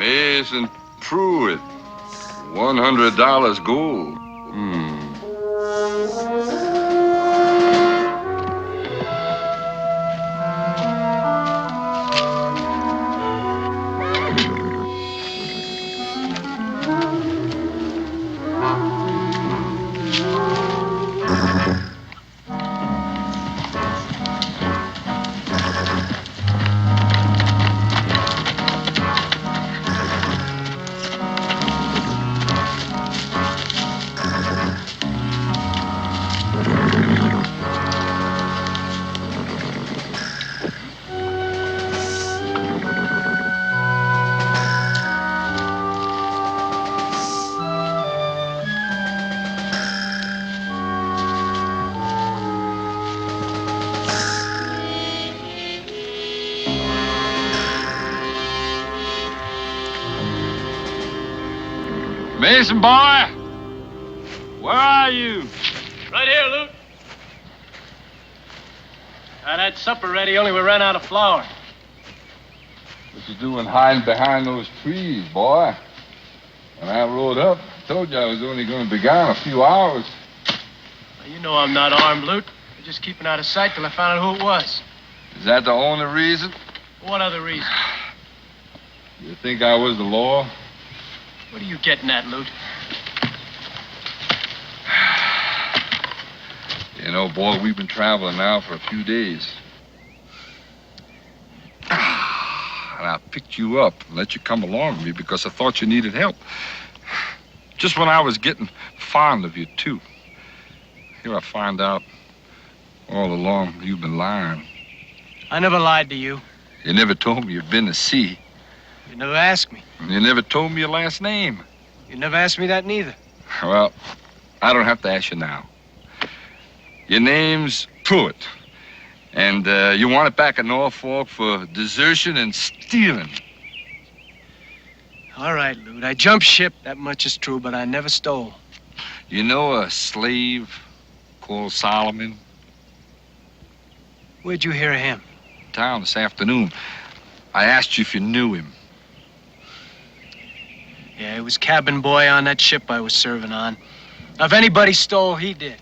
Mason Pruitt, $100 gold. Mason boy, where are you? Right here, Luke. I had supper ready, only we ran out of flour. What you doing hiding behind those trees, boy? When I rode up, I told you I was only going to be gone a few hours. Well, you know I'm not armed, Luke. I'm just keeping out of sight till I found out who it was. Is that the only reason? What other reason? You think I was the law? What are you getting at, Luke? You know, boy, we've been traveling now for a few days. And I picked you up and let you come along with me because I thought you needed help. Just when I was getting fond of you, too. Here I find out all along you've been lying. I never lied to you. You never told me you'd been to sea. You never asked me. You never told me your last name. You never asked me that neither. Well, I don't have to ask you now. Your name's Pruitt. And you want it back in Norfolk for desertion and stealing. All right, Luke. I jumped ship, that much is true, but I never stole. You know a slave called Solomon? Where'd you hear of him? Town this afternoon. I asked you if you knew him. Yeah, he was cabin boy on that ship I was serving on. If anybody stole, he did.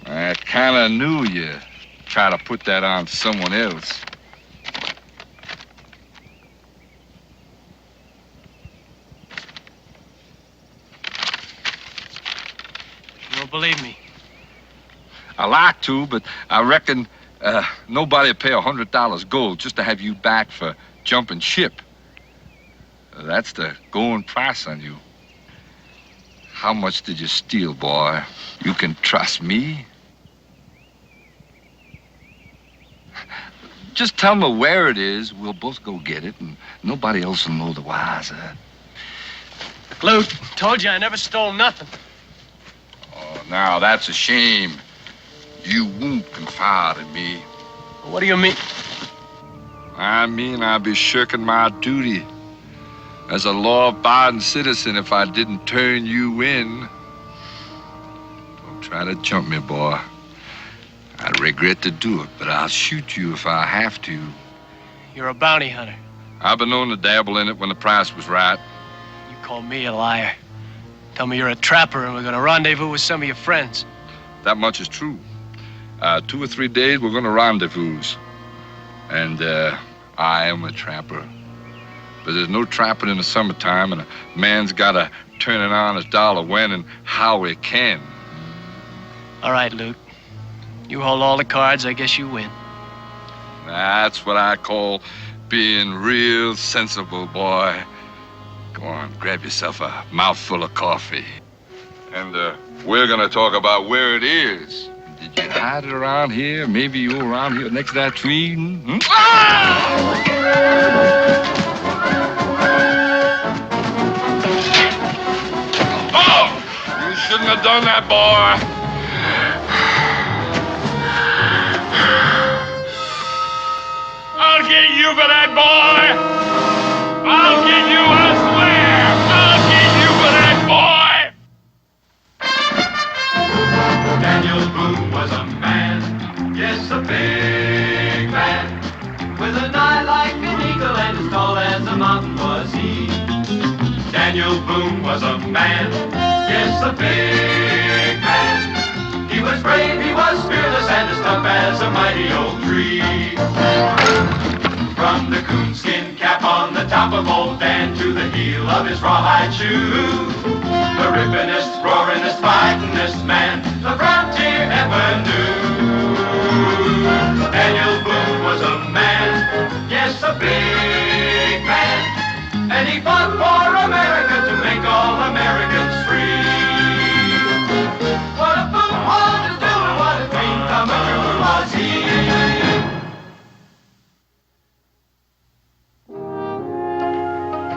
I kind of knew you try to put that on someone else. You don't believe me? I like to, but I reckon nobody'd pay $100 gold just to have you back for jumping ship. That's the going price on you. How much did you steal, boy? You can trust me. Just tell me where it is. We'll both go get it, and nobody else will know the wiser. Luke, told you I never stole nothing. Oh, now that's a shame. You won't confide in me. What do you mean? I mean I'd be shirking my duty as a law-abiding citizen if I didn't turn you in. Don't try to jump me, boy. I'd regret to do it, but I'll shoot you if I have to. You're a bounty hunter. I've been known to dabble in it when the price was right. You call me a liar. Tell me you're a trapper and we're gonna rendezvous with some of your friends. That much is true. 2 or 3 days, we're gonna rendezvous. And I am a trapper. But there's no trapping in the summertime, and a man's gotta turn it on his dollar when and how he can. All right, Luke. You hold all the cards, I guess you win. That's what I call being real sensible, boy. Go on, grab yourself a mouthful of coffee. And we're gonna talk about where it is. Did you hide it around here? Maybe you were around here next to that tree? Hmm? Oh! You shouldn't have done that, boy. I'll get you for that, boy! I'll get you, I swear! I'll get you for that, boy! Daniel Boone was a man, yes, a big man, with an eye like an eagle and as tall as a mountain. mountain was he. Daniel Boone was a man, yes, a big man. He was brave, he was fearless, and as tough as a mighty oak tree. From the coonskin cap on the top of old Dan to the heel of his rawhide shoe, the rippinest, roaringest, fightingest man the frontier ever knew. Daniel Boone was a man, yes, a big man, and he fought for America to make all Americans free. What a Boone wanted to do and what a dream come true was he.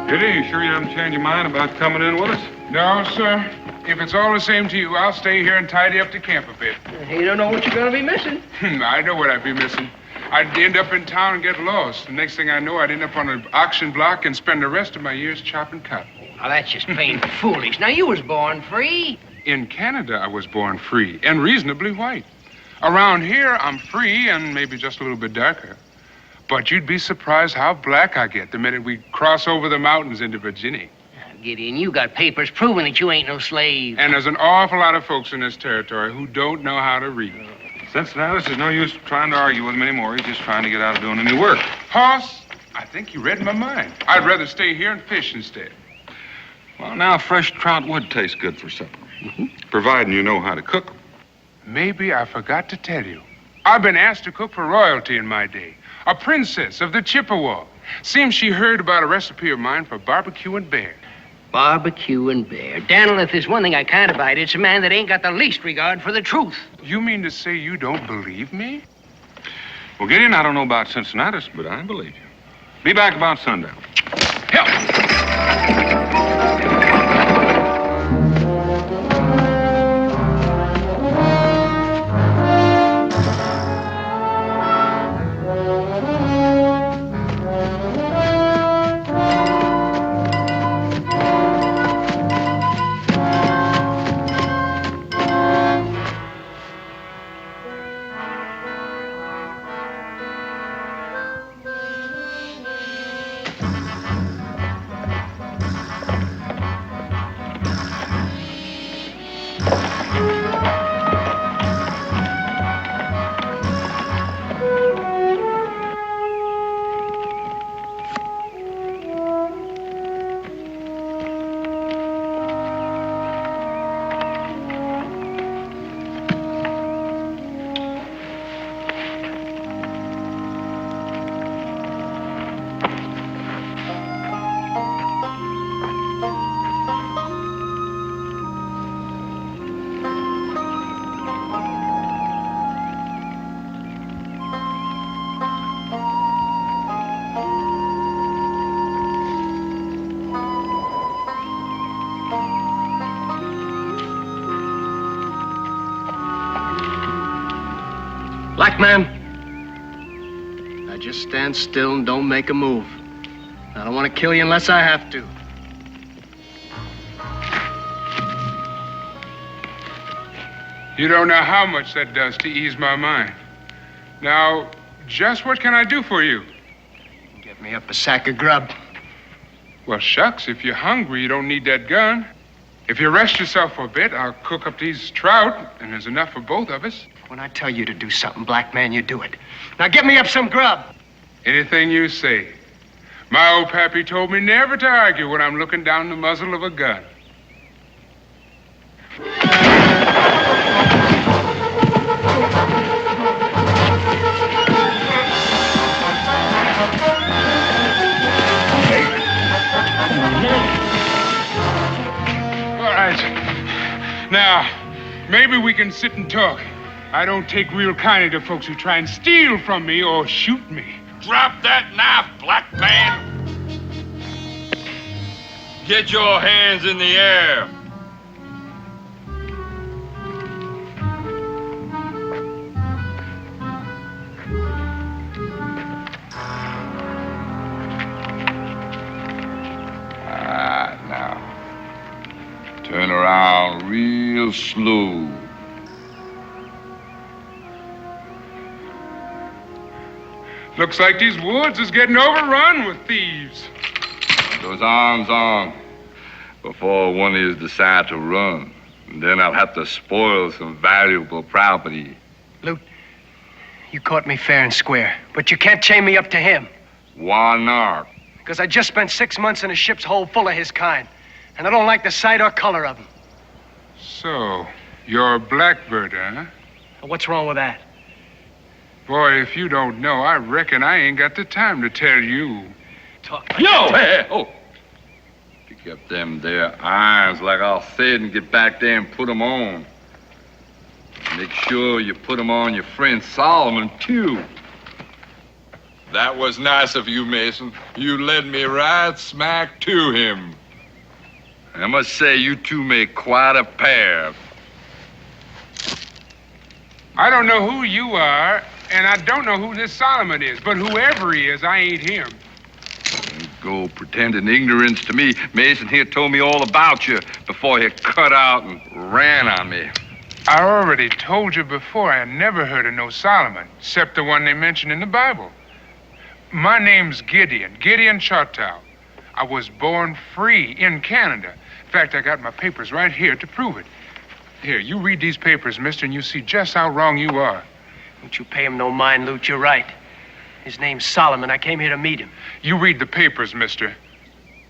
Kitty, you sure you haven't changed your mind about coming in with us? No, sir. If it's all the same to you, I'll stay here and tidy up the camp a bit. You don't know what you're going to be missing. I know what I'd be missing. I'd end up in town and get lost. The next thing I know, I'd end up on an auction block and spend the rest of my years chopping cotton. Now, that's just plain foolish. Now, you was born free. In Canada, I was born free and reasonably white. Around here, I'm free and maybe just a little bit darker. But you'd be surprised how black I get the minute we cross over the mountains into Virginia. Gideon, you got papers proving that you ain't no slave. And there's an awful lot of folks in this territory who don't know how to read. Cincinnatus, there's no use trying to argue with him anymore. He's just trying to get out of doing any work. Hoss, I think you read my mind. I'd rather stay here and fish instead. Well, now, fresh trout would taste good for supper. Providing you know how to cook them. Maybe I forgot to tell you. I've been asked to cook for royalty in my day. A princess of the Chippewa. Seems she heard about a recipe of mine for barbecue and bear. Barbecue and bear. Daniel, if there's one thing I can't abide, it's a man that ain't got the least regard for the truth. You mean to say you don't believe me? Well, Gideon, I don't know about Cincinnatus, but I believe you. Be back about sundown. Help! Black man, now just stand still and don't make a move. I don't want to kill you unless I have to. You don't know how much that does to ease my mind. Now, just what can I do for you? Get me up a sack of grub. Well, shucks, if you're hungry, you don't need that gun. If you rest yourself for a bit, I'll cook up these trout, and there's enough for both of us. When I tell you to do something, black man, you do it. Now get me up some grub. Anything you say. My old pappy told me never to argue when I'm looking down the muzzle of a gun. All right. Now, maybe we can sit and talk. I don't take real kindly to folks who try and steal from me or shoot me. Drop that knife, black man. Get your hands in the air. Now. Turn around real slow. Looks like these woods is getting overrun with thieves. those arms on before one of you decide to run. And then I'll have to spoil some valuable property. Lute, you caught me fair and square, but you can't chain me up to him. Why not? Because I just spent 6 months in a ship's hold full of his kind, and I don't like the sight or color of him. So, you're a Blackbirder, huh? What's wrong with that? Boy, if you don't know, I reckon I ain't got the time to tell you. Talk like Yo! Hey, oh! Pick up them there irons like I said and get back there and put them on. Make sure you put them on your friend Solomon, too. That was nice of you, Mason. You led me right smack to him. I must say, you two make quite a pair. I don't know who you are, and I don't know who this Solomon is, but whoever he is, I ain't him. Don't go pretending ignorance to me. Mason here told me all about you before he cut out and ran on me. I already told you before I never heard of no Solomon, except the one they mention in the Bible. My name's Gideon Choctaw. I was born free in Canada. In fact, I got my papers right here to prove it. Here, you read these papers, mister, and you see just how wrong you are. Don't you pay him no mind, Lute. You're right. His name's Solomon. I came here to meet him. You read the papers, mister.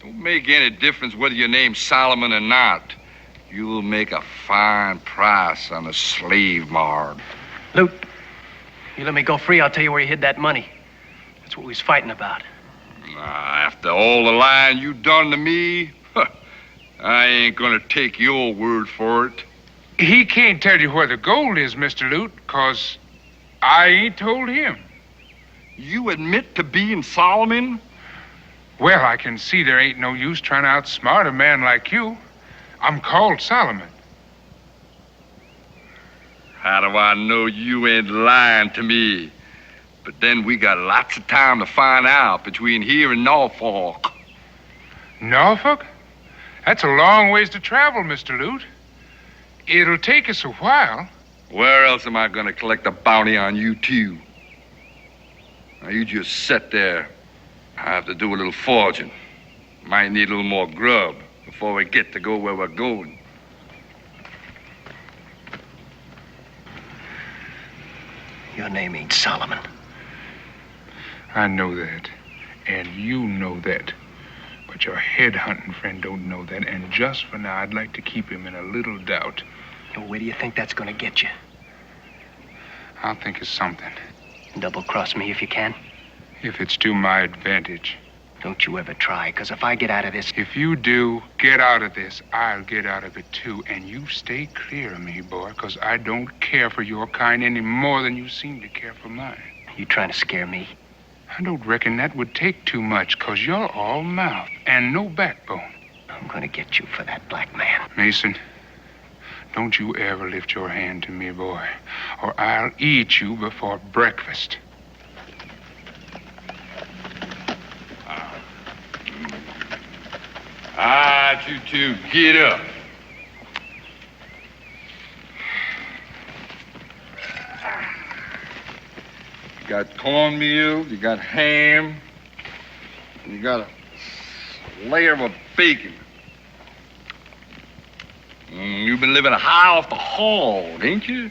Don't make any difference whether your name's Solomon or not. You'll make a fine price on a slave mark. Lute, you let me go free, I'll tell you where you hid that money. That's what we was fighting about. After all the lying you done to me, I ain't gonna take your word for it. He can't tell you where the gold is, Mr. Lute, 'cause I ain't told him. You admit to being Solomon? Well, I can see there ain't no use trying to outsmart a man like you. I'm called Solomon. How do I know you ain't lying to me? But then we got lots of time to find out between here and Norfolk. Norfolk? That's a long ways to travel, Mr. Lute. It'll take us a while. Where else am I gonna collect a bounty on you two? Now you just sit there. I have to do a little foraging. Might need a little more grub before we get to go where we're going. Your name ain't Solomon. I know that, and you know that. But your head-hunting friend don't know that, and just for now, I'd like to keep him in a little doubt. And where do you think that's gonna get you? I'll think of something, Double-cross me if you can. if it's to my advantage. Don't you ever try, because if I get out of this... If you do get out of this, I'll get out of it too, and you stay clear of me, boy, because I don't care for your kind any more than you seem to care for mine. You trying to scare me? I don't reckon that would take too much, 'cause you're all mouth and no backbone. I'm gonna get you for that black man. Mason, don't you ever lift your hand to me, boy, or I'll eat you before breakfast. All right, you two, get up. You got cornmeal, you got ham, and you got a layer of bacon. You've been living high off the hog, ain't you?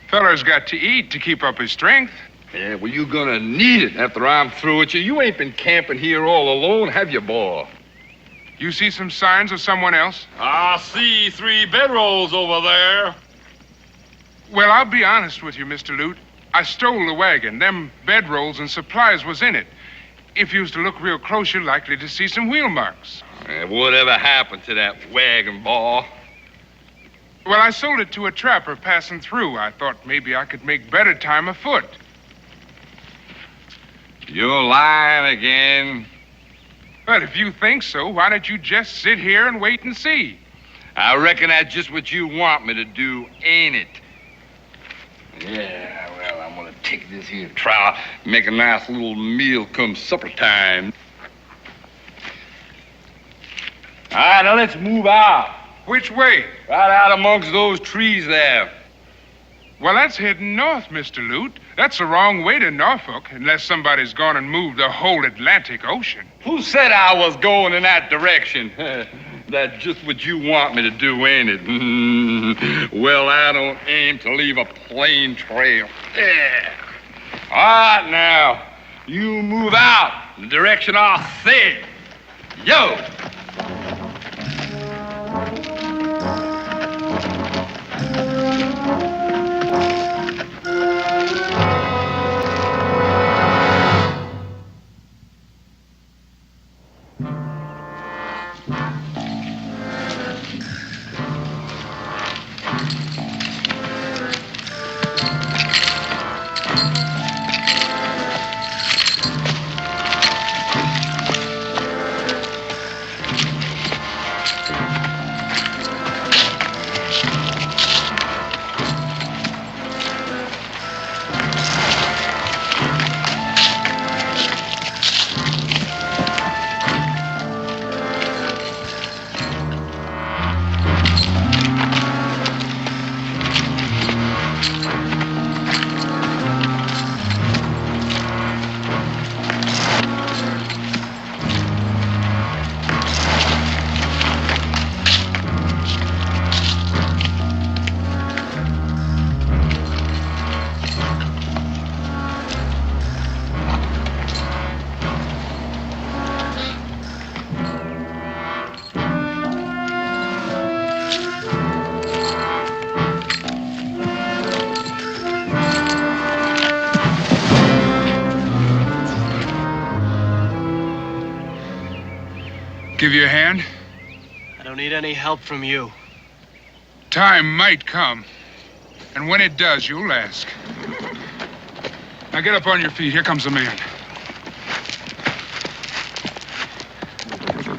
Feller's got to eat to keep up his strength. Yeah, well, you're gonna need it after I'm through with you. You ain't been camping here all alone, have you, boy? You see some signs of someone else? I see 3 bedrolls over there. Well, I'll be honest with you, Mr. Lute. I stole the wagon. Them bedrolls and supplies was in it. If you was to look real close, you're likely to see some wheel marks. Whatever happened to that wagon, boy? Well, I sold it to a trapper passing through. I thought maybe I could make better time afoot. You're lying again. Well, if you think so, why don't you just sit here and wait and see? I reckon that's just what you want me to do, ain't it? Yeah, well, I'm gonna take this here trout, make a nice little meal come supper time. All right, now let's move out. Which way? Right out amongst those trees there. Well, that's heading north, Mr. Lute. That's the wrong way to Norfolk, unless somebody's gone and moved the whole Atlantic Ocean. Who said I was going in that direction? That's just what you want me to do, ain't it? Well, I don't aim to leave a plain trail. Yeah. All right, now, you move out the direction I said. Yo! Give you a hand? I don't need any help from you. Time might come. And when it does, you'll ask. Now get up on your feet. Here comes the man.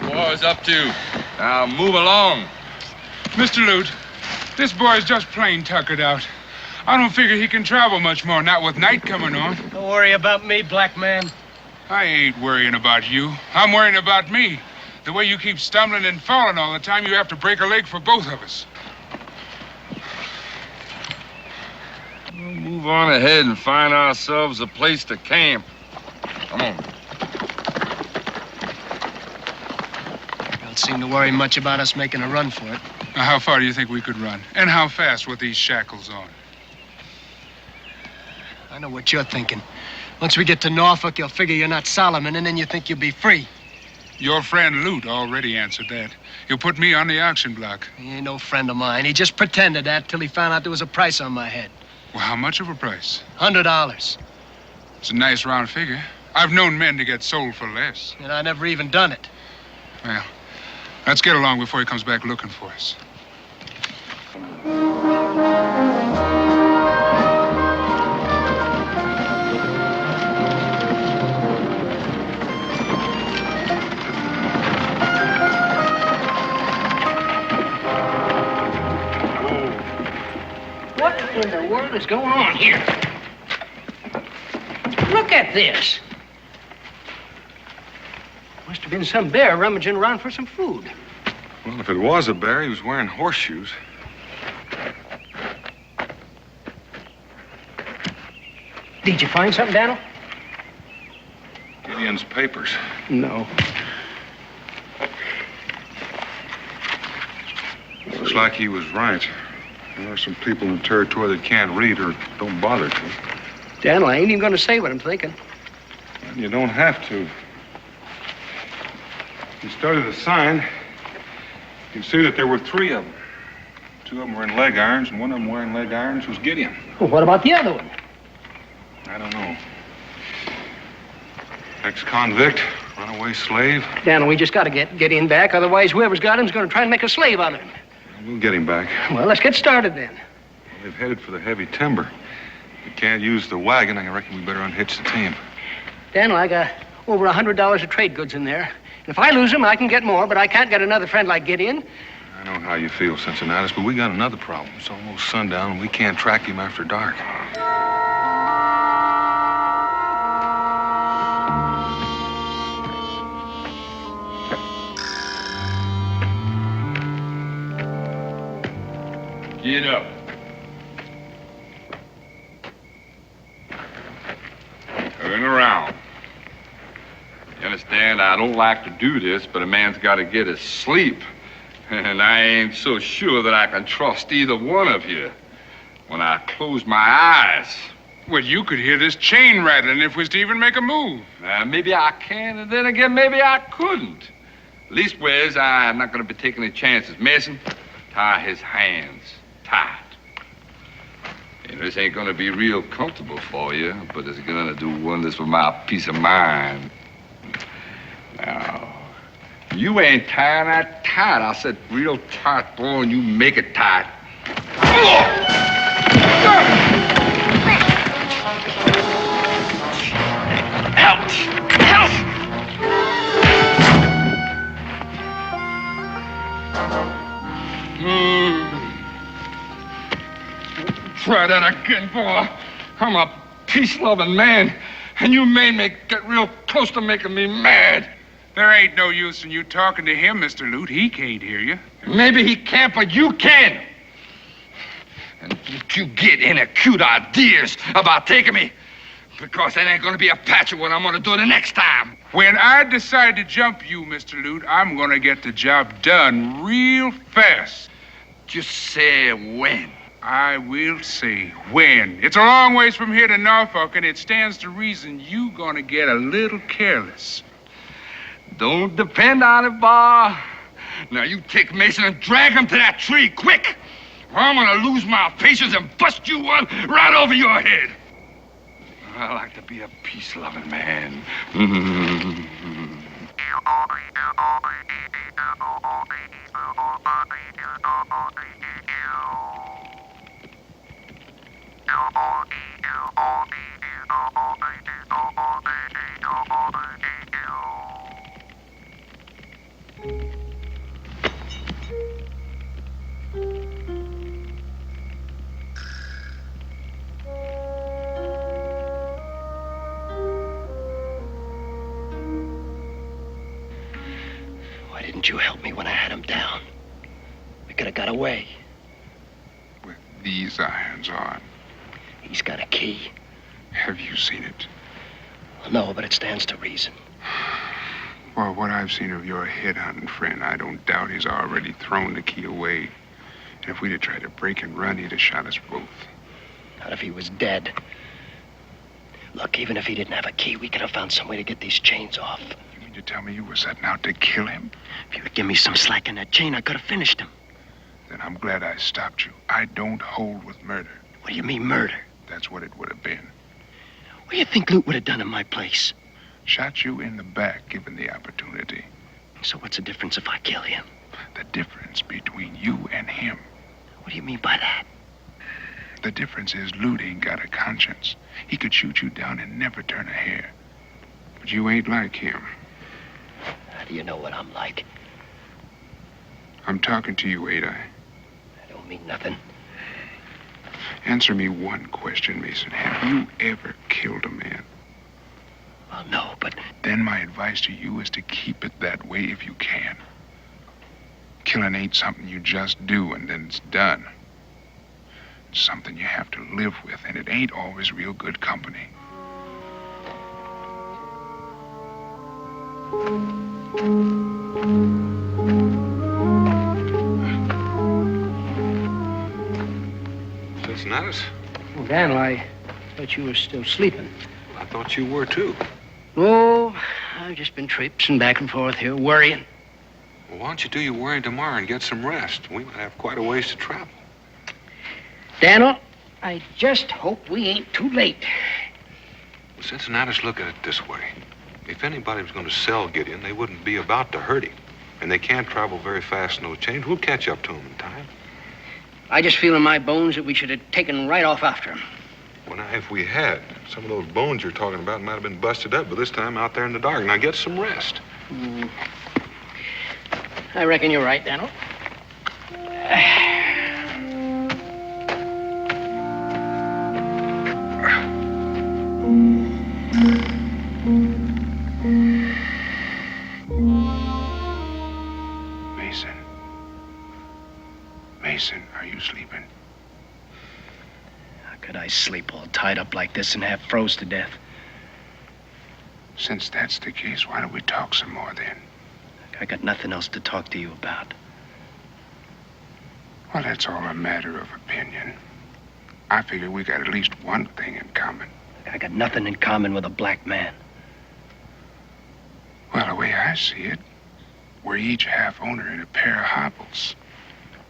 Boy's up to. Now move along. Mr. Lute, this boy's just plain tuckered out. I don't figure he can travel much more, not with night coming on. Don't worry about me, black man. I ain't worrying about you. I'm worrying about me. The way you keep stumbling and falling all the time, you have to break a leg for both of us. We'll move on ahead and find ourselves a place to camp. Come on. Don't seem to worry much about us making a run for it. Now, how far do you think we could run? And how fast with these shackles on? I know what you're thinking. Once we get to Norfolk, you'll figure you're not Solomon, and then you think you'll be free. Your friend Lute already answered that. He'll put me on the auction block. He ain't no friend of mine. He just pretended that till he found out there was a price on my head. Well, how much of a price? $100. It's a nice round figure. I've known men to get sold for less. And I never even done it. Well, let's get along before he comes back looking for us. What in the world is going on here? Look at this. Must have been some bear rummaging around for some food. Well, if it was a bear, he was wearing horseshoes. Did you find something, Daniel? Gideon's papers. No. Looks like he was right. There are some people in the territory that can't read or don't bother to. Daniel, I ain't even going to say what I'm thinking. And you don't have to. You started the sign. You can see that there were 3 of them. 2 of them were in leg irons, and one of them wearing leg irons was Gideon. Well, what about the other one? I don't know. Ex-convict, runaway slave. Daniel, we just got to get him back. Otherwise, whoever's got him's going to try and make a slave out of him. We'll get him back. Well, let's get started then. Well, they've headed for the heavy timber. We can't use the wagon. I reckon we better unhitch the team. Daniel, I got over $100 of trade goods in there. And if I lose them, I can get more, but I can't get another friend like Gideon. I know how you feel, Cincinnatus, but we got another problem. It's almost sundown, and we can't track him after dark. Get up. don't like to do this, but a man's got to get his sleep. And I ain't so sure that I can trust either one of you. When I close my eyes... Well, you could hear this chain rattling if we was to even make a move. Maybe I can, and then again, maybe I couldn't. Leastways, I'm not going to be taking any chances. Mason, tie his hands tight. This ain't going to be real comfortable for you, but it's going to do wonders for my peace of mind. Now, you ain't tying that tight. I said real tight, boy, and you make it tight. Help! Help! Try that again, boy. I'm a peace-loving man, and you made me get real close to making me mad. There ain't no use in you talking to him, Mr. Lute. He can't hear you. Maybe he can't, but you can. And don't you get any cute ideas about taking me, because that ain't gonna be a patch of what I'm gonna do the next time. When I decide to jump you, Mr. Lute, I'm gonna get the job done real fast. Just say when. I will say when. It's a long ways from here to Norfolk, and it stands to reason you gonna get a little careless. Don't depend on it, Bar. Now you take Mason and drag him to that tree, quick, or I'm gonna lose my patience and bust you one right over your head. I like to be a peace-loving man. Why didn't you help me when I had him down? We could have got away. With these irons on. He's got a key. Have you seen it? No, but it stands to reason. Well, what I've seen of your headhunting friend, I don't doubt he's already thrown the key away. And if we'd have tried to break and run, he'd have shot us both. Not if he was dead. Look, even if he didn't have a key, we could have found some way to get these chains off. You mean to tell me you were setting out to kill him? If you would give me some slack in that chain, I could have finished him. Then I'm glad I stopped you. I don't hold with murder. What do you mean, murder? That's what it would have been. What do you think Lute would have done in my place? Shot you in the back, given the opportunity. So what's the difference if I kill him? The difference between you and him. What do you mean by that? The difference is Lute ain't got a conscience. He could shoot you down and never turn a hair. But you ain't like him. How do you know what I'm like? I'm talking to you, ain't I? I don't mean nothing. Answer me one question, Mason. Have you ever killed a man? Well, no, but... Then my advice to you is to keep it that way if you can. Killing ain't something you just do and then it's done. It's something you have to live with, and it ain't always real good company. Cincinnatus? Well, Daniel, I thought you were still sleeping. I thought you were, too. Oh, I've just been traipsing back and forth here, worrying. Well, why don't you do your worrying tomorrow and get some rest? We might have quite a ways to travel. Daniel, I just hope we ain't too late. Well, Cincinnatus, look at it this way. If anybody was going to sell Gideon, they wouldn't be about to hurt him. And they can't travel very fast in those chains. We'll catch up to him in time. I just feel in my bones that we should have taken right off after him. Well, now, if we had, some of those bones you're talking about might have been busted up, but this time out there in the dark. Now, get some rest. I reckon you're right, Daniel. Mason, are you sleeping? How could I sleep all tied up like this and half froze to death? Since that's the case, why don't we talk some more then? I got nothing else to talk to you about. Well, that's all a matter of opinion. I figure we got at least one thing in common. I got nothing in common with a black man. Well, the way I see it, we're each half owner in a pair of hobbles.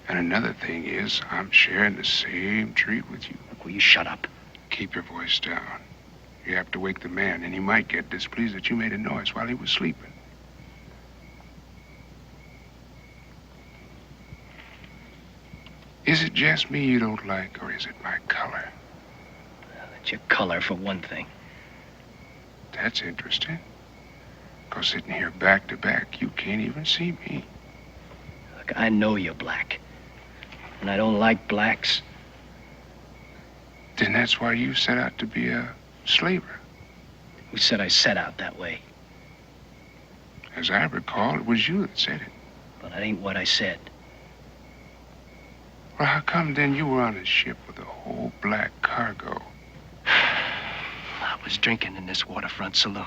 And another thing is, I'm sharing the same treat with you. Look, will you shut up? Keep your voice down. You have to wake the man, and he might get displeased that you made a noise while he was sleeping. Is it just me you don't like, or is it my color? Well, it's your color, for one thing. That's interesting. 'Cause sitting here back to back, you can't even see me. Look, I know you're black. And I don't like blacks. Then that's why you set out to be a slaver. Who said I set out that way? As I recall, it was you that said it. But that ain't what I said. Well, how come then you were on a ship with a whole black cargo? I was drinking in this waterfront saloon.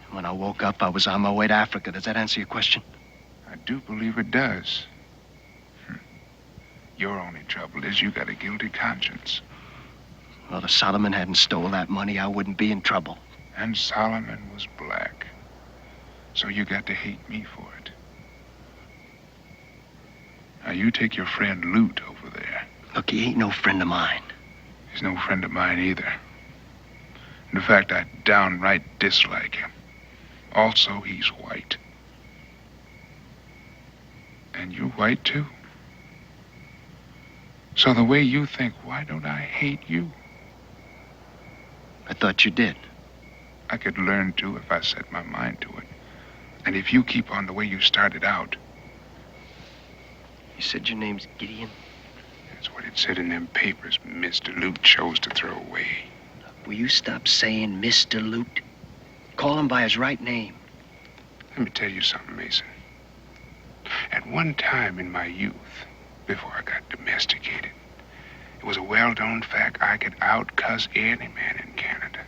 And when I woke up, I was on my way to Africa. Does that answer your question? I do believe it does. Your only trouble is you got a guilty conscience. Well, if Solomon hadn't stole that money, I wouldn't be in trouble. And Solomon was black. So you got to hate me for it. Now, you take your friend Loot over there. Look, he ain't no friend of mine. He's no friend of mine either. In fact, I downright dislike him. Also, he's white. And you white, too? So the way you think, why don't I hate you? I thought you did. I could learn to if I set my mind to it. And if you keep on the way you started out. You said your name's Gideon? That's what it said in them papers Mr. Loot chose to throw away. Will you stop saying Mr. Loot? Call him by his right name. Let me tell you something, Mason. At one time in my youth, before I got domesticated, it was a well-known fact I could out-cuss any man in Canada.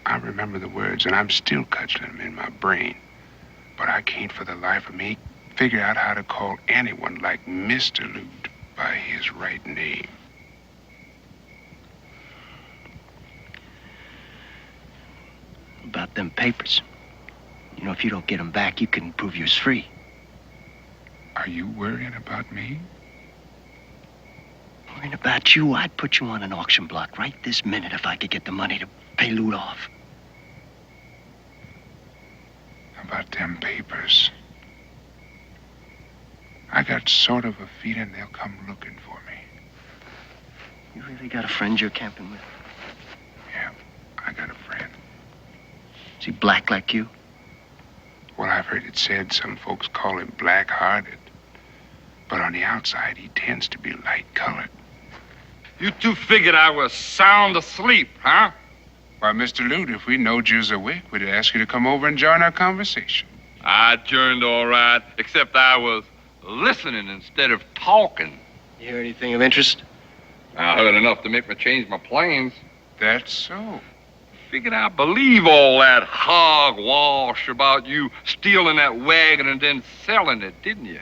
I remember the words, and I'm still cudgeling them in my brain. But I can't for the life of me figure out how to call anyone like Mr. Loot by his right name. About them papers. You know, if you don't get them back, you can prove you're free. Are you worrying about me? Worrying about you? I'd put you on an auction block right this minute if I could get the money to pay Loot off. How about them papers? I got sort of a feeling they'll come looking for me. You really got a friend you're camping with? Yeah, I got a friend. Is he black like you? Well, I've heard it said some folks call him black-hearted. But on the outside, he tends to be light-colored. You two figured I was sound asleep, huh? Why, Mr. Loot, if we knowed you was awake, we'd ask you to come over and join our conversation. I turned all right, except I was listening instead of talking. You hear anything of interest? I heard enough to make me change my plans. That's so. Figured I believe all that hogwash about you stealing that wagon and then selling it, didn't you?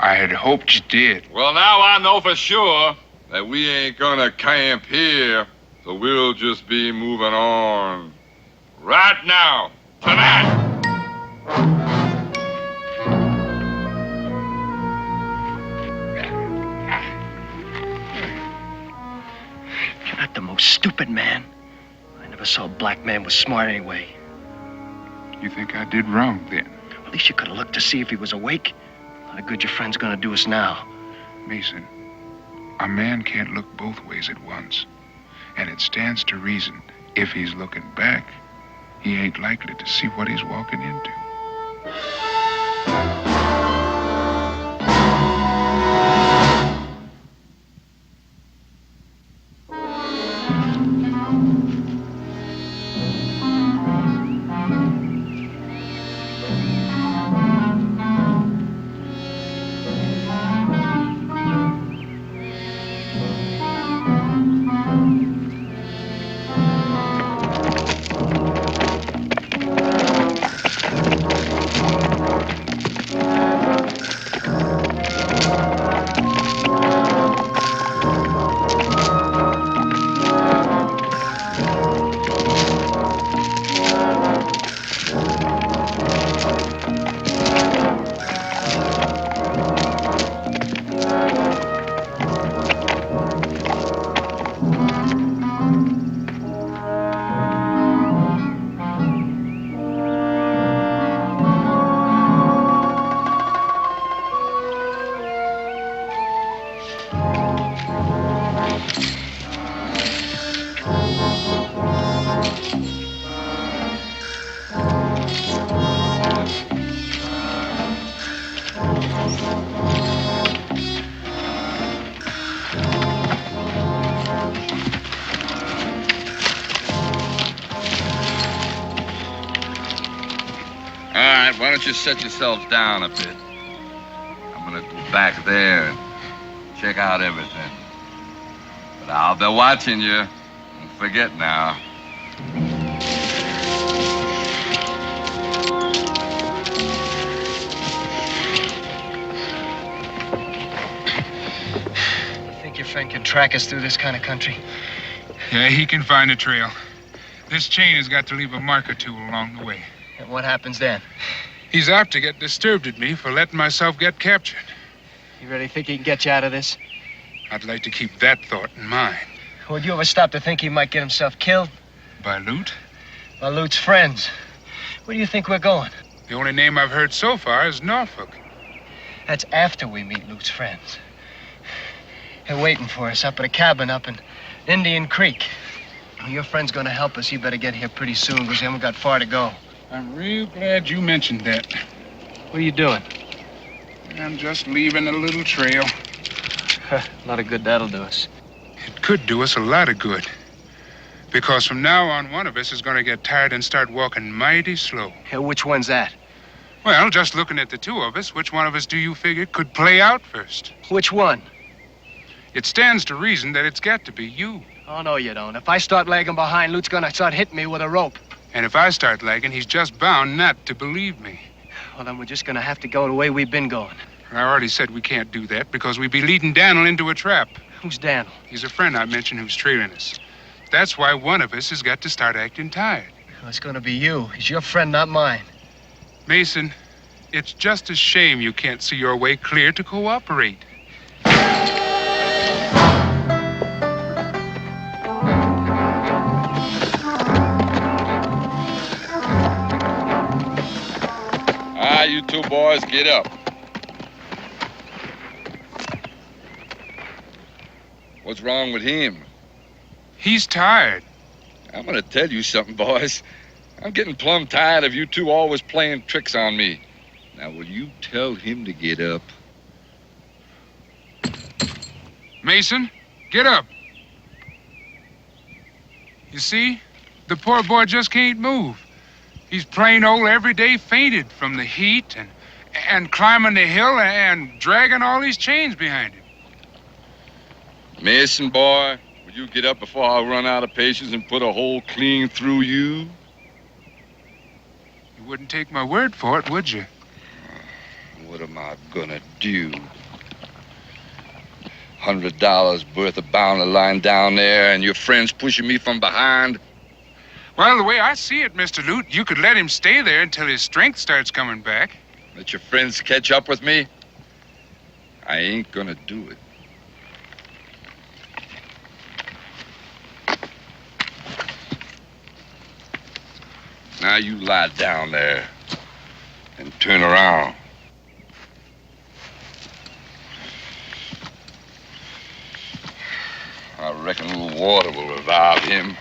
I had hoped you did. Well, now I know for sure that we ain't gonna camp here, so we'll just be moving on. Right now, tonight. You're not the most stupid man. I never saw a black man was smart anyway. You think I did wrong then? At least you could have looked to see if he was awake. How good your friend's gonna do us now. Mason, a man can't look both ways at once. And it stands to reason, if he's looking back, he ain't likely to see what he's walking into. right, why don't you set yourself down a bit? I'm gonna go back there and check out everything. But I'll be watching you. Don't forget now. Your friend can track us through this kind of country? Yeah, he can find a trail. This chain has got to leave a mark or two along the way. And what happens then? He's apt to get disturbed at me for letting myself get captured. You really think he can get you out of this? I'd like to keep that thought in mind. Would you ever stop to think he might get himself killed? By Loot? By Lute's friends. Where do you think we're going? The only name I've heard so far is Norfolk. That's after we meet Lute's friends. They're waiting for us up at a cabin up in Indian Creek. Well, your friend's gonna help us. You better get here pretty soon, because we haven't got far to go. I'm real glad you mentioned that. What are you doing? I'm just leaving a little trail. A lot of good that'll do us. It could do us a lot of good. Because from now on, one of us is going to get tired and start walking mighty slow. Yeah, which one's that? Well, just looking at the two of us, which one of us do you figure could play out first? Which one? It stands to reason that it's got to be you. Oh, no, you don't. If I start lagging behind, Lute's gonna start hitting me with a rope. And if I start lagging, he's just bound not to believe me. Well, then we're just gonna have to go the way we've been going. I already said we can't do that because we'd be leading Daniel into a trap. Who's Daniel? He's a friend I mentioned who's trailing us. That's why one of us has got to start acting tired. Well, it's gonna be you. He's your friend, not mine. Mason, it's just a shame you can't see your way clear to cooperate. You two boys, get up. What's wrong with him? He's tired. I'm gonna tell you something, boys. I'm getting plumb tired of you two always playing tricks on me. Now, will you tell him to get up? Mason, get up. You see, the poor boy just can't move. He's plain old everyday fainted from the heat and climbing the hill and dragging all these chains behind him. Mason, boy, will you get up before I run out of patience and put a hole clean through you? You wouldn't take my word for it, would you? What am I gonna do? $100 worth of bounty lying down there and your friends pushing me from behind? Well, the way I see it, Mr. Loot, you could let him stay there until his strength starts coming back. Let your friends catch up with me? I ain't gonna do it. Now you lie down there and turn around. I reckon a little water will revive him.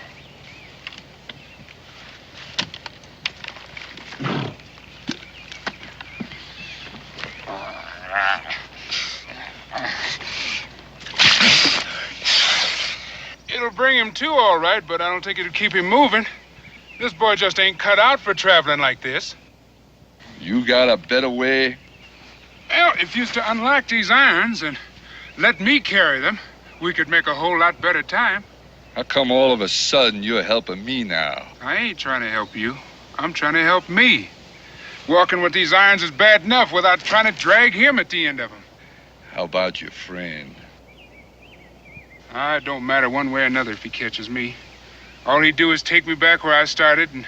It'll bring him to, all right, but I don't think it'll keep him moving. This boy just ain't cut out for traveling like this. You got a better way? Well, if you was to unlock these irons and let me carry them, we could make a whole lot better time. How come all of a sudden you're helping me now? I ain't trying to help you. I'm trying to help me. Walking with these irons is bad enough without trying to drag him at the end of them. How about your friend? It don't matter one way or another if he catches me. All he'd do is take me back where I started and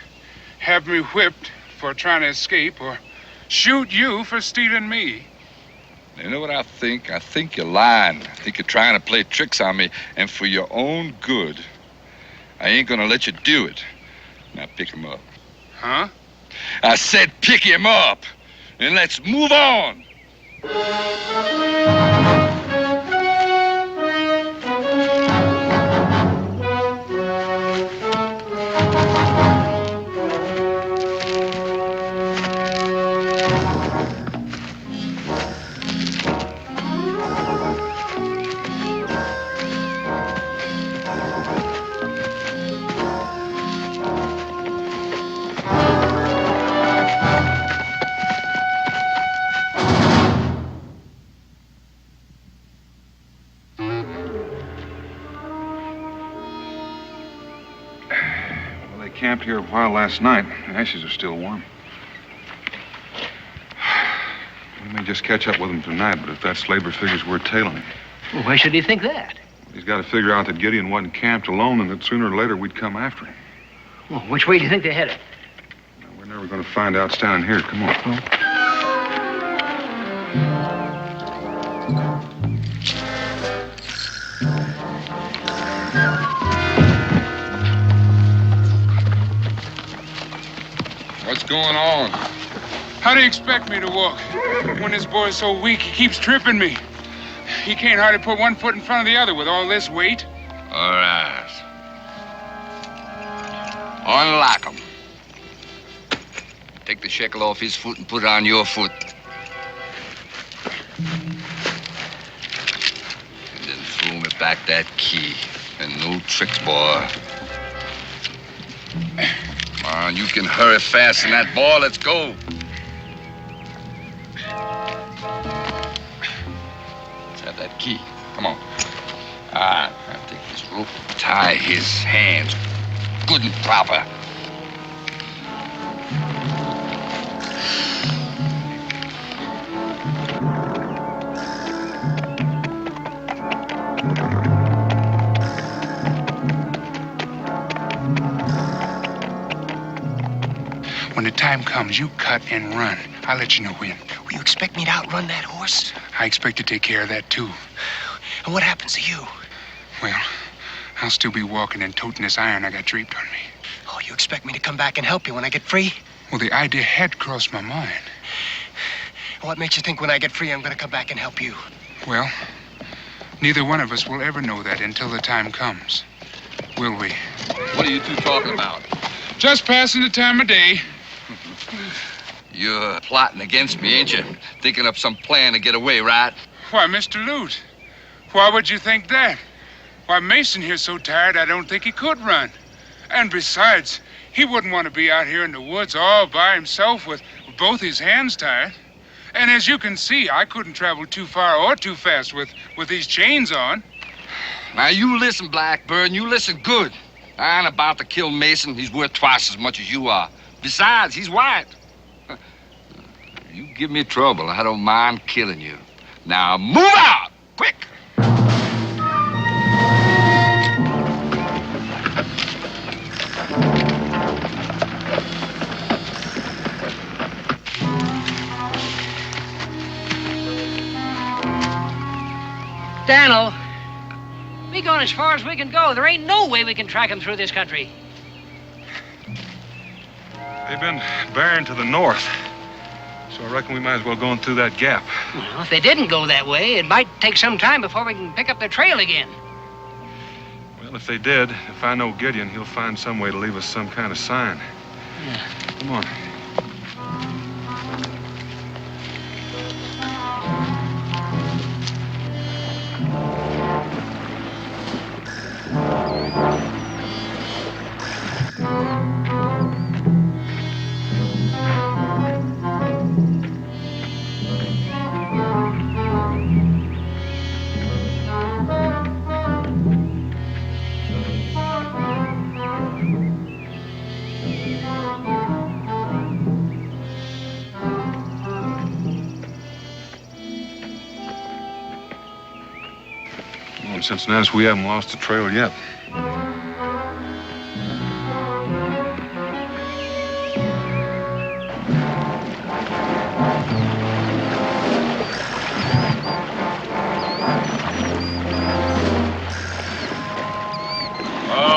have me whipped for trying to escape or shoot you for stealing me. You know what I think? I think you're lying. I think you're trying to play tricks on me, and for your own good. I ain't gonna let you do it. Now pick him up. Huh? I said pick him up, and let's move on. camped here a while last night. The ashes are still warm. We may just catch up with him tonight, but if that slaver figures we're tailing him. Well, why should he think that? He's got to figure out that Gideon wasn't camped alone and that sooner or later we'd come after him. Well, which way do you think they're headed? We're never going to find out standing here. Come on. What's going on? How do you expect me to walk when this boy's so weak he keeps tripping me? He can't hardly put one foot in front of the other with all this weight. All right. Unlock him. Take the shekel off his foot and put it on your foot. And then throw me back that key. And no tricks, boy. Come on, you can hurry fasten that boy. Let's go. Let's have that key. Come on. All right, I'll take this rope, tie his hands good and proper. When the time comes, you cut and run. I'll let you know when. Will you expect me to outrun that horse? I expect to take care of that, too. And what happens to you? Well, I'll still be walking and toting this iron I got draped on me. Oh, you expect me to come back and help you when I get free? Well, the idea had crossed my mind. What makes you think when I get free I'm going to come back and help you? Well, neither one of us will ever know that until the time comes. Will we? What are you two talking about? Just passing the time of day. You're plotting against me, ain't you? Thinking up some plan to get away, right? Why, Mr. Lute, why would you think that? Why, Mason here's so tired I don't think he could run. And besides, he wouldn't want to be out here in the woods all by himself with both his hands tied. And as you can see, I couldn't travel too far or too fast with these chains on. Now, you listen, Blackbird, you listen good. I ain't about to kill Mason. He's worth twice as much as you are. Besides, he's white. You give me trouble, I don't mind killing you. Now, move out! Quick! Daniel, we going as far as we can go. There ain't no way we can track him through this country. They've been bearing to the north. So I reckon we might as well go in through that gap. Well, if they didn't go that way, it might take some time before we can pick up their trail again. Well, if they did, if I know Gideon, he'll find some way to leave us some kind of sign. Yeah. Come on. In Cincinnati, we haven't lost the trail yet.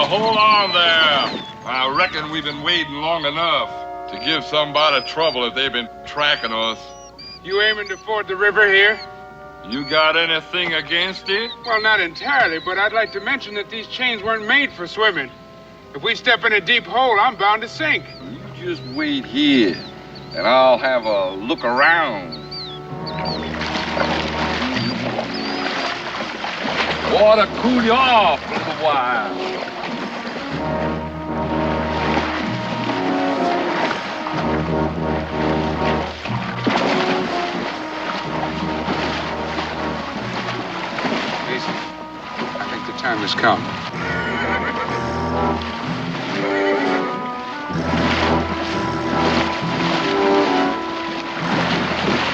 Hold on there. I reckon we've been waiting long enough to give somebody trouble if they've been tracking us. You aiming to ford the river here? You got anything against it? Well, not entirely, but I'd like to mention that these chains weren't made for swimming. If we step in a deep hole, I'm bound to sink. You just wait here, and I'll have a look around. Water cool you off a little while. I think the time has come.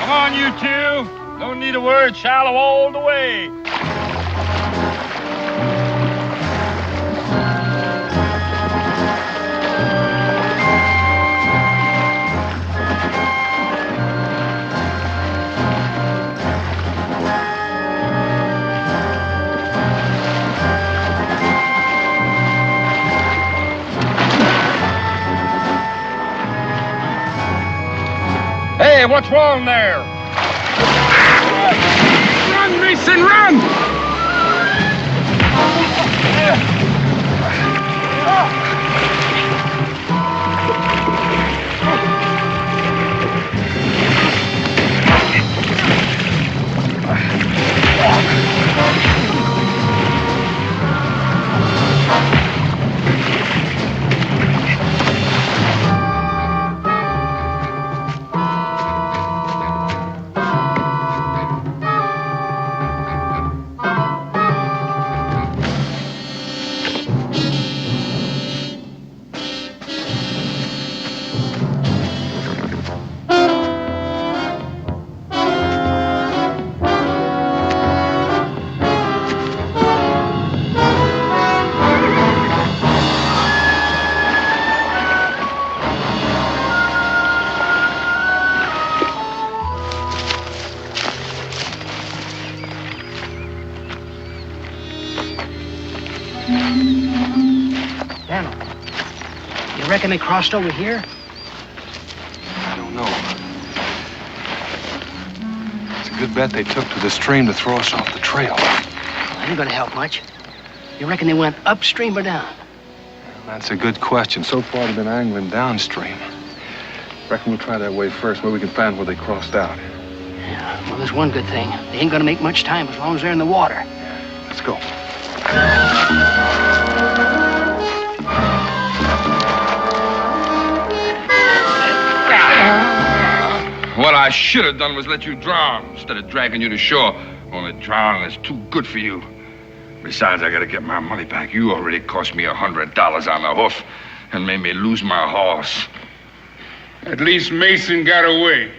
Come on, you two. No need a word, shallow all the way. Hey, what's wrong there? Run, Mason, run! Daniel, you reckon they crossed over here? I don't know. It's a good bet they took to the stream to throw us off the trail. That ain't gonna help much. You reckon they went upstream or down? That's a good question. So far, they've been angling downstream. Reckon we'll try that way first, where we can find where they crossed out. Yeah, well, there's one good thing. They ain't gonna make much time as long as they're in the water. Let's go. What I should have done was let you drown instead of dragging you to shore. Only drowning is too good for you. Besides, I gotta get my money back. You already cost me $100 on the hoof and made me lose my horse. At least Mason got away.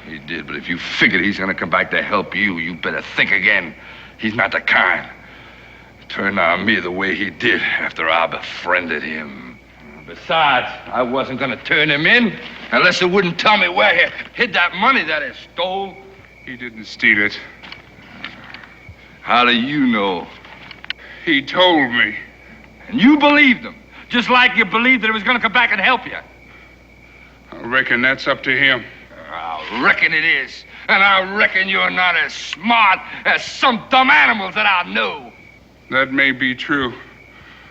He did, but if you figured he's gonna come back to help you, you better think again. He's not the kind. Turned on me the way he did after I befriended him. Besides, I wasn't gonna turn him in unless he wouldn't tell me where he hid that money that he stole. He didn't steal it. How do you know? He told me. And you believed him, just like you believed that he was gonna come back and help you. I reckon that's up to him. I reckon it is. And I reckon you're not as smart as some dumb animals that I know. That may be true.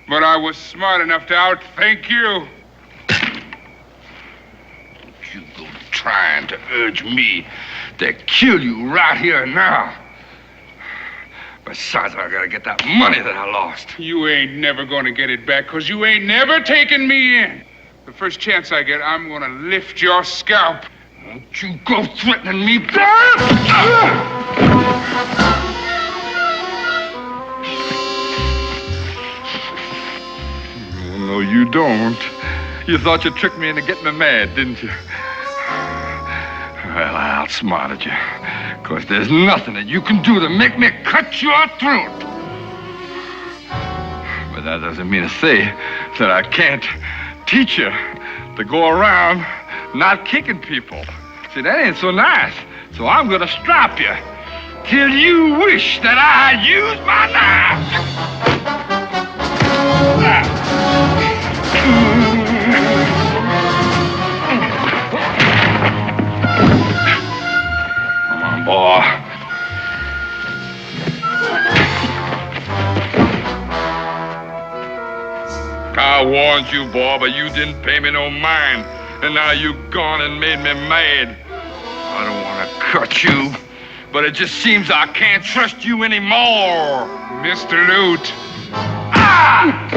But I was smart enough to outthink you. You go trying to urge me to kill you right here and now. Besides, I gotta get that money that I lost. You ain't never gonna get it back, 'cause you ain't never taken me in. The first chance I get, I'm gonna lift your scalp. Don't you go threatening me, No, you don't. You thought you tricked me into getting me mad, didn't you? Well, I outsmarted you. 'Cause there's nothing that you can do to make me cut your throat. But that doesn't mean to say that I can't teach you to go around not kicking people. See, that ain't so nice. So I'm gonna strap you till you wish that I had used my knife. Come on, boy. I warned you, boy, but you didn't pay me no mind. And now you've gone and made me mad. I don't want to cut you, but it just seems I can't trust you anymore. Mr. Lute. Ah!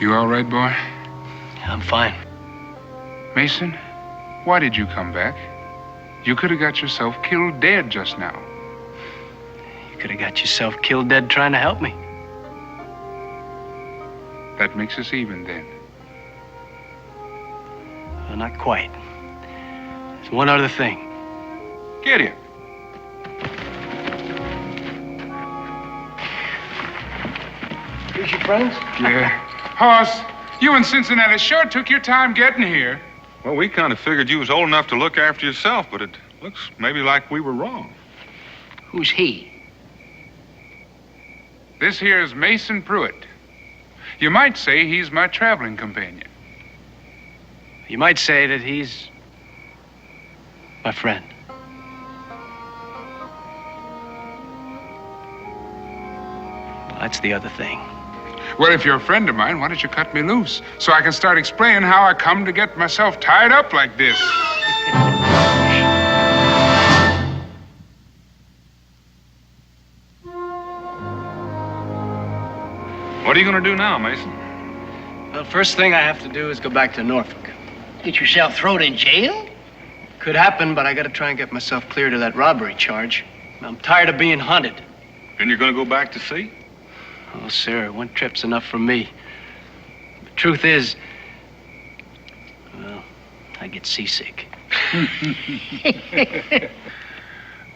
You all right, boy? I'm fine. Mason, why did you come back? You could have got yourself killed dead just now. You could have got yourself killed dead trying to help me. That makes us even then. Well, not quite. There's one other thing. Get him. Here's your friends? Yeah. Hoss, you in Cincinnati sure took your time getting here. Well, we kind of figured you was old enough to look after yourself, but it looks maybe like we were wrong. Who's he? This here's Mason Pruitt. You might say he's my traveling companion. You might say that he's my friend. Well, that's the other thing. Well, if you're a friend of mine, why don't you cut me loose so I can start explaining how I come to get myself tied up like this? What are you going to do now, Mason? Well, first thing I have to do is go back to Norfolk. Get yourself thrown in jail? Could happen, but I gotta try and get myself cleared of that robbery charge. I'm tired of being hunted. Then you're going to go back to sea? Oh, sir, one trip's enough for me. The truth is, well, I get seasick.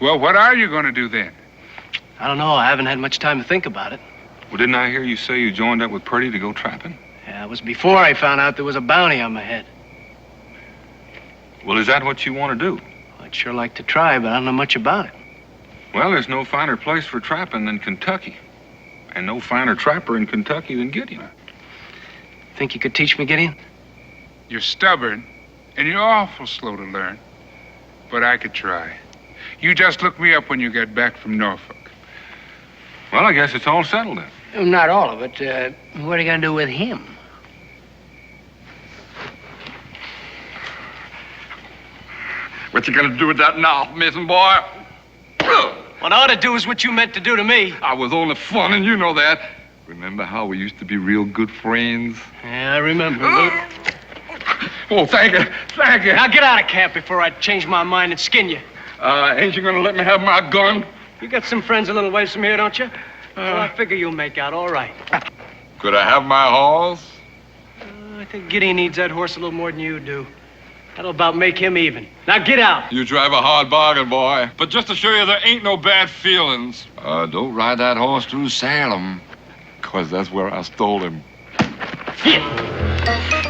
Well, what are you going to do then? I don't know. I haven't had much time to think about it. Well, didn't I hear you say you joined up with Purdy to go trapping? Yeah, it was before I found out there was a bounty on my head. Well, is that what you want to do? I'd sure like to try, but I don't know much about it. Well, there's no finer place for trapping than Kentucky. And no finer trapper in Kentucky than Gideon. Think you could teach me, Gideon? You're stubborn, and you're awful slow to learn. But I could try. You just look me up when you get back from Norfolk. Well, I guess it's all settled then. Oh, not all of it. What are you going to do with him? What you gonna do with that now, Mason boy? What I ought to do is what you meant to do to me. I was only fun, and you know that. Remember how we used to be real good friends? Yeah, I remember, Luke. Oh, thank you. Thank you. Now get out of camp before I change my mind and skin you. Ain't you gonna let me have my gun? You got some friends a little ways from here, don't you? Well, I figure you'll make out all right. Could I have my horse? I think Gideon needs that horse a little more than you do. That'll about make him even. Now get out. You drive a hard bargain, boy. But just to show you there ain't no bad feelings. Don't ride that horse through Salem, 'cause that's where I stole him. Yeah.